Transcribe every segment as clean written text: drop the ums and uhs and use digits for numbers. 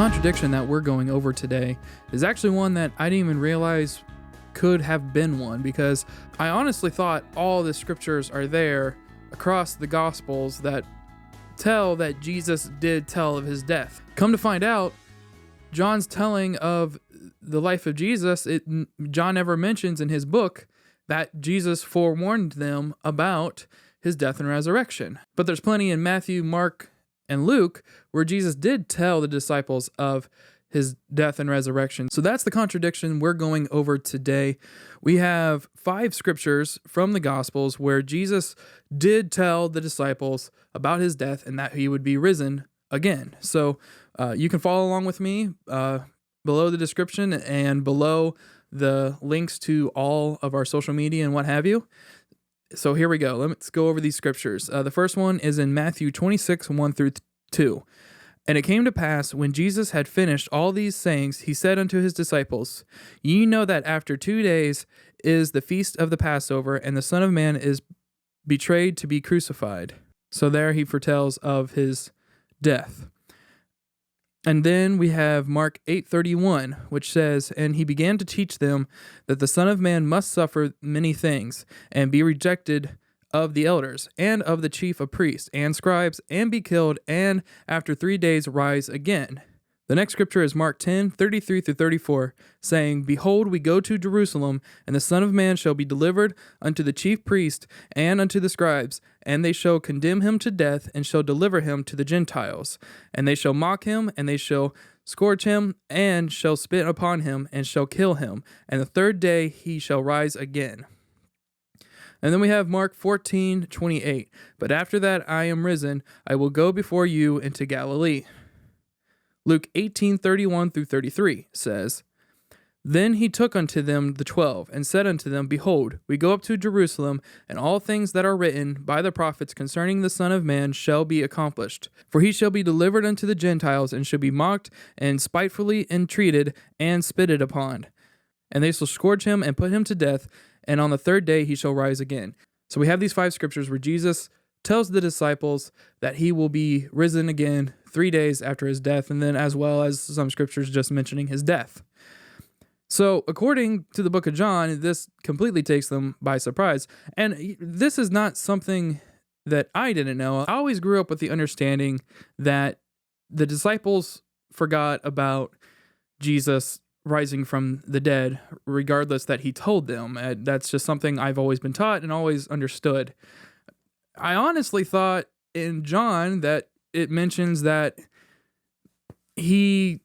contradiction that we're going over today is actually one that I didn't even realize could have been one, because I honestly thought all the scriptures are there across the Gospels that tell that Jesus did tell of his death. Come to find out, John's telling of the life of Jesus, John never mentions in his book that Jesus forewarned them about his death and resurrection. But there's plenty in Matthew, Mark, and Luke where Jesus did tell the disciples of his death and resurrection. So that's the contradiction we're going over today. We have 5 scriptures from the Gospels where Jesus did tell the disciples about his death and that he would be risen again. So you can follow along with me below the description and below the links to all of our social media and what have you. So here we go. Let's go over these scriptures. The first one is in Matthew 26, 1 through 2. And it came to pass, when Jesus had finished all these sayings, he said unto his disciples, Ye know that after 2 days is the feast of the Passover, and the Son of Man is betrayed to be crucified. So there he foretells of his death. And then we have Mark 8:31, which says, And he began to teach them that the Son of Man must suffer many things, and be rejected of the elders, and of the chief of priests, and scribes, and be killed, and after 3 days rise again. The next scripture is Mark 10:33 through 34, saying, Behold, we go to Jerusalem, and the Son of Man shall be delivered unto the chief priests, and unto the scribes, and they shall condemn him to death, and shall deliver him to the Gentiles. And they shall mock him, and they shall scourge him, and shall spit upon him, and shall kill him. And the 3rd day he shall rise again. And then we have Mark 14:28. But after that I am risen, I will go before you into Galilee. Luke 18:31 through 33 says, Then he took unto them the 12, and said unto them, Behold, we go up to Jerusalem, and all things that are written by the prophets concerning the Son of Man shall be accomplished. For he shall be delivered unto the Gentiles, and shall be mocked, and spitefully entreated, and spitted upon. And they shall scourge him, and put him to death, and on the 3rd day he shall rise again. So we have these 5 scriptures where Jesus tells the disciples that he will be risen again 3 days after his death, and then as well as some scriptures just mentioning his death. So according to the book of John, this completely takes them by surprise. And this is not something that I didn't know. I always grew up with the understanding that the disciples forgot about Jesus rising from the dead, regardless that he told them. That's just something I've always been taught and always understood. I honestly thought in John that it mentions that he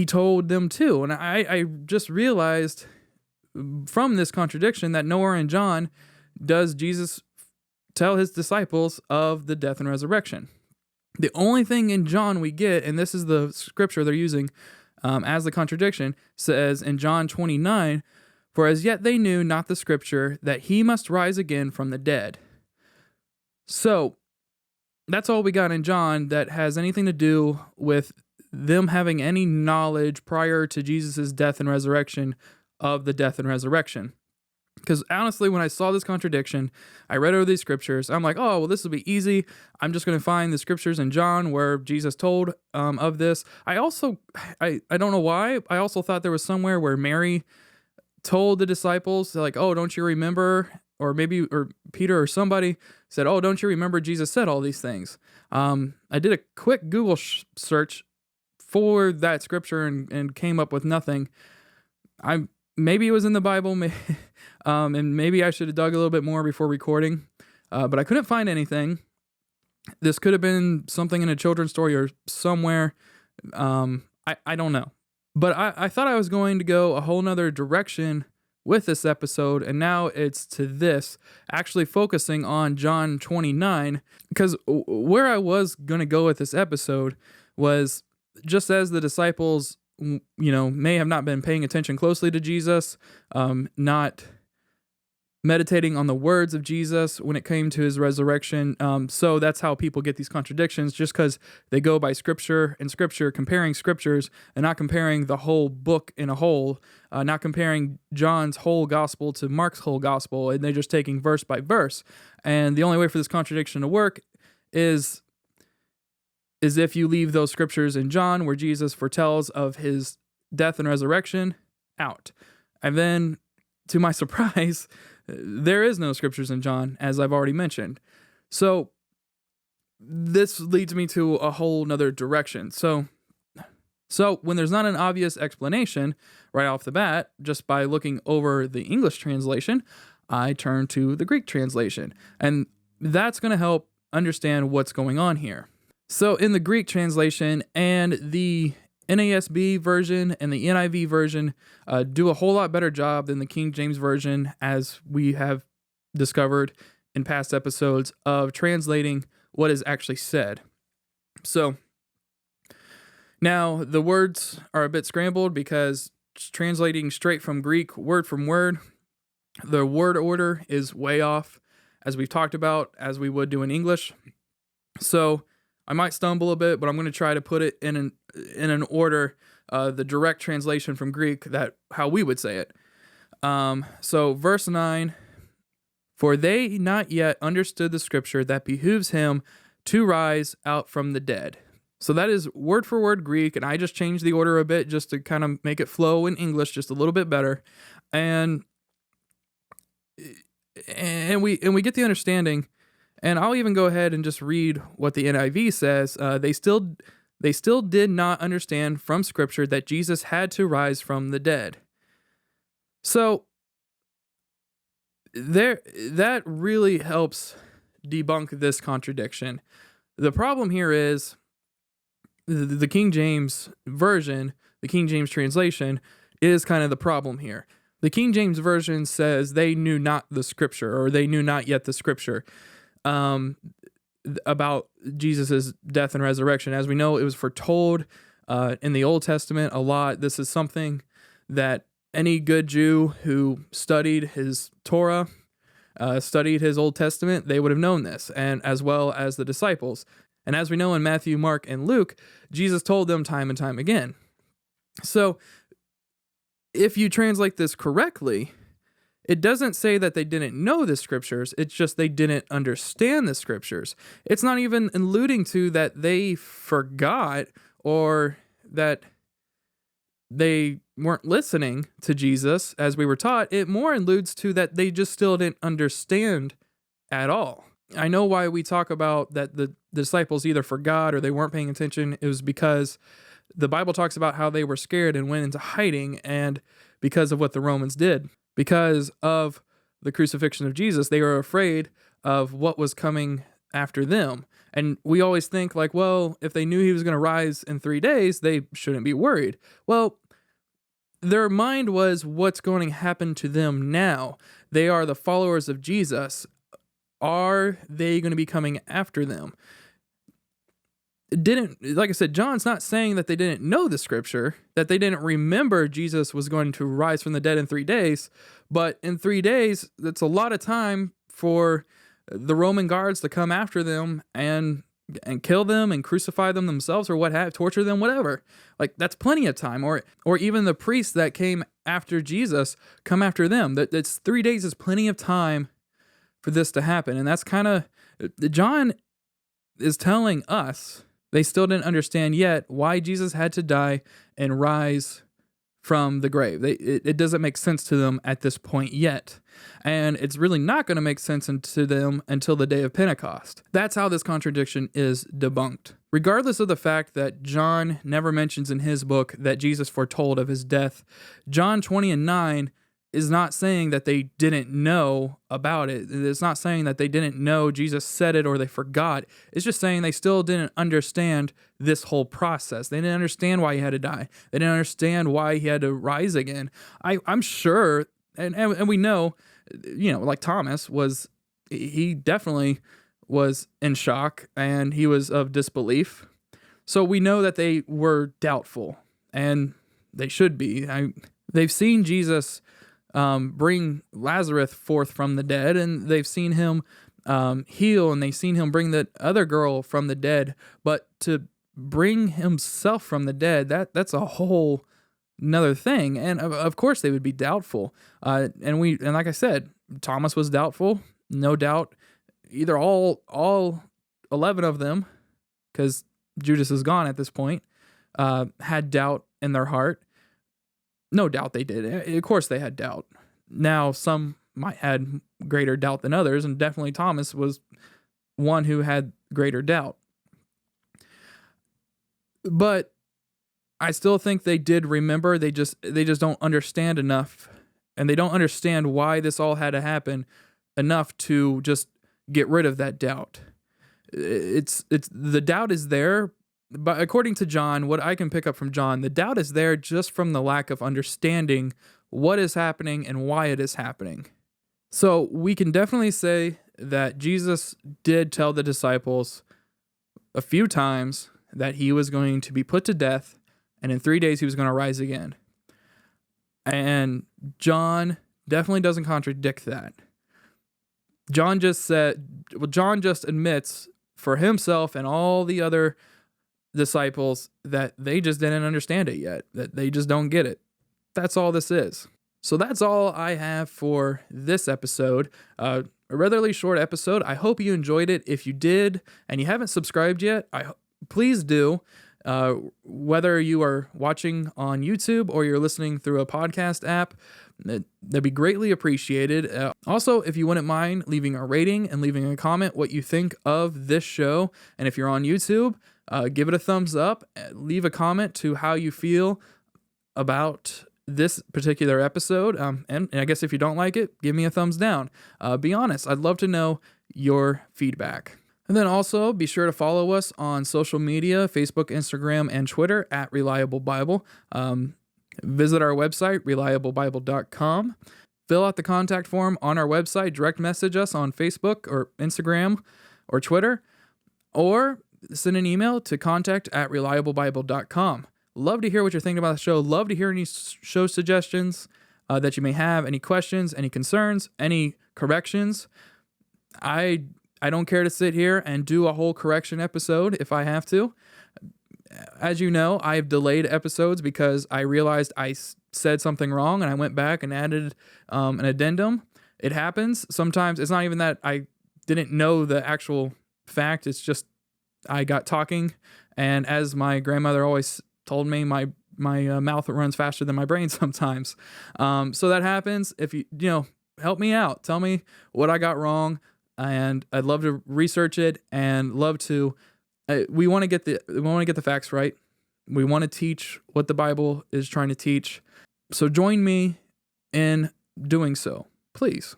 told them too. And I just realized from this contradiction that nowhere in John does Jesus tell his disciples of the death and resurrection. The only thing in John we get, and this is the scripture they're using as the contradiction, says in John 29, For as yet they knew not the scripture, that he must rise again from the dead. So that's all we got in John that has anything to do with them having any knowledge prior to Jesus' death and resurrection of the death and resurrection. Because honestly, when I saw this contradiction, I read over these scriptures. I'm like, oh, well, this will be easy. I'm just going to find the scriptures in John where Jesus told of this. I don't know why. I also thought there was somewhere where Mary told the disciples, like, oh, don't you remember? Or Peter or somebody said, oh, don't you remember Jesus said all these things? I did a quick Google search for that scripture and came up with nothing. Maybe it was in the Bible, and maybe I should have dug a little bit more before recording, but I couldn't find anything. This could have been something in a children's story or somewhere. I don't know. But I thought I was going to go a whole nother direction with this episode, and now it's to this, actually focusing on John 29, because where I was going to go with this episode was just as the disciples, may have not been paying attention closely to Jesus, not meditating on the words of Jesus when it came to his resurrection. So that's how people get these contradictions, just because they go by scripture and scripture, comparing scriptures and not comparing the whole book in a whole, not comparing John's whole gospel to Mark's whole gospel, and they're just taking verse by verse. And the only way for this contradiction to work is is if you leave those scriptures in John where Jesus foretells of his death and resurrection out. And then, to my surprise, there is no scriptures in John, as I've already mentioned. So this leads me to a whole nother direction. So when there's not an obvious explanation right off the bat, just by looking over the English translation, I turn to the Greek translation. And that's going to help understand what's going on here. So in the Greek translation and the NASB version and the NIV version do a whole lot better job than the King James version, as we have discovered in past episodes, of translating what is actually said. So now the words are a bit scrambled because translating straight from Greek word from word, the word order is way off, as we've talked about, as we would do in English. So I might stumble a bit, but I'm going to try to put it in an order, the direct translation from Greek, that how we would say it. So verse 9, for they not yet understood the scripture that behooves him to rise out from the dead. So that is word for word Greek, and I just changed the order a bit just to kind of make it flow in English just a little bit better. And we get the understanding. And I'll even go ahead and just read what the NIV says. They still did not understand from Scripture that Jesus had to rise from the dead. So that really helps debunk this contradiction. The problem here is the King James version, the King James translation, is kind of the problem here. The King James version says they knew not the Scripture, or they knew not yet the Scripture. About Jesus' death and resurrection. As we know, it was foretold in the Old Testament a lot. This is something that any good Jew who studied his Torah, studied his Old Testament, they would have known this, and as well as the disciples. And as we know in Matthew, Mark, and Luke, Jesus told them time and time again. So if you translate this correctly, it doesn't say that they didn't know the scriptures, it's just they didn't understand the scriptures. It's not even alluding to that they forgot or that they weren't listening to Jesus as we were taught. It more alludes to that they just still didn't understand at all. I know why we talk about that the disciples either forgot or they weren't paying attention. It was because the Bible talks about how they were scared and went into hiding, and because of what the Romans did. Because of the crucifixion of Jesus, they were afraid of what was coming after them. And we always think like, well, if they knew he was going to rise in 3 days, they shouldn't be worried. Well, their mind was what's going to happen to them now. They are the followers of Jesus. Are they going to be coming after them? Like I said, John's not saying that they didn't know the scripture, that they didn't remember Jesus was going to rise from the dead in 3 days, but in 3 days, that's a lot of time for the Roman guards to come after them and kill them and crucify them themselves or torture them, whatever. Like, that's plenty of time. Or even the priests that came after Jesus come after them. That's 3 days is plenty of time for this to happen. And that's kind of, John is telling us they still didn't understand yet why Jesus had to die and rise from the grave. It doesn't make sense to them at this point yet. And it's really not going to make sense to them until the day of Pentecost. That's how this contradiction is debunked. Regardless of the fact that John never mentions in his book that Jesus foretold of his death, John 20:9 is not saying that they didn't know about it. It's not saying that they didn't know Jesus said it or they forgot. It's just saying they still didn't understand this whole process. They didn't understand why he had to die. They didn't understand why he had to rise again. I'm sure, and we know, like Thomas he definitely was in shock and he was of disbelief. So we know that they were doubtful, and they should be. They've seen Jesus bring Lazarus forth from the dead, and they've seen him heal, and they've seen him bring the other girl from the dead. But to bring himself from the dead, that's a whole another thing. And of course they would be doubtful. And like I said, Thomas was doubtful, no doubt. Either all 11 of them, because Judas is gone at this point, had doubt in their heart. No doubt they did. Of course they had doubt. Now, some might had greater doubt than others, and definitely Thomas was one who had greater doubt. But I still think they did remember. They just don't understand enough, and they don't understand why this all had to happen enough to just get rid of that doubt. It's the doubt is there, but according to John, what I can pick up from John, the doubt is there just from the lack of understanding what is happening and why it is happening. So we can definitely say that Jesus did tell the disciples a few times that he was going to be put to death, and in 3 days he was going to rise again. And John definitely doesn't contradict that. John just admits for himself and all the other disciples that they just didn't understand it yet, that they just don't get it. That's all this is. So that's all I have for this episode. A rather short episode. I hope you enjoyed it. If you did and you haven't subscribed yet, please do. Whether you are watching on YouTube or you're listening through a podcast app, that'd be greatly appreciated. Also, if you wouldn't mind leaving a rating and leaving a comment what you think of this show, and if you're on YouTube, give it a thumbs up. Leave a comment to how you feel about this particular episode. And I guess if you don't like it, give me a thumbs down. Be honest. I'd love to know your feedback. And then also be sure to follow us on social media, Facebook, Instagram, and Twitter at Reliable Bible. Visit our website, reliablebible.com. Fill out the contact form on our website. Direct message us on Facebook or Instagram or Twitter. Or send an email to contact@reliablebible.com. Love to hear what you're thinking about the show. Love to hear any show suggestions that you may have, any questions, any concerns, any corrections. I don't care to sit here and do a whole correction episode if I have to. As you know, I've delayed episodes because I realized I said something wrong and I went back and added an addendum. It happens. Sometimes it's not even that I didn't know the actual fact. It's just I got talking, and as my grandmother always told me, my mouth runs faster than my brain sometimes. So that happens. If you help me out, tell me what I got wrong, and I'd love to research it and love to. We want to get the facts right. We want to teach what the Bible is trying to teach. So join me in doing so, please.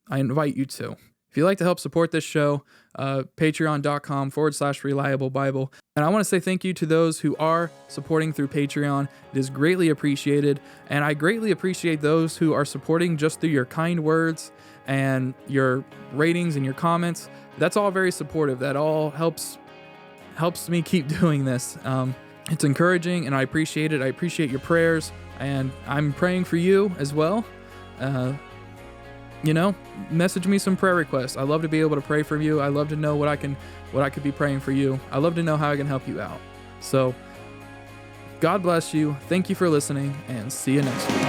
I invite you to. If you'd like to help support this show, patreon.com/Reliable Bible. And I want to say thank you to those who are supporting through Patreon. It is greatly appreciated. And I greatly appreciate those who are supporting just through your kind words and your ratings and your comments. That's all very supportive. That all helps me keep doing this. It's encouraging, and I appreciate it. I appreciate your prayers, and I'm praying for you as well. Message me some prayer requests. I love to be able to pray for you. I love to know what I could be praying for you. I love to know how I can help you out. So, God bless you. Thank you for listening, and see you next week.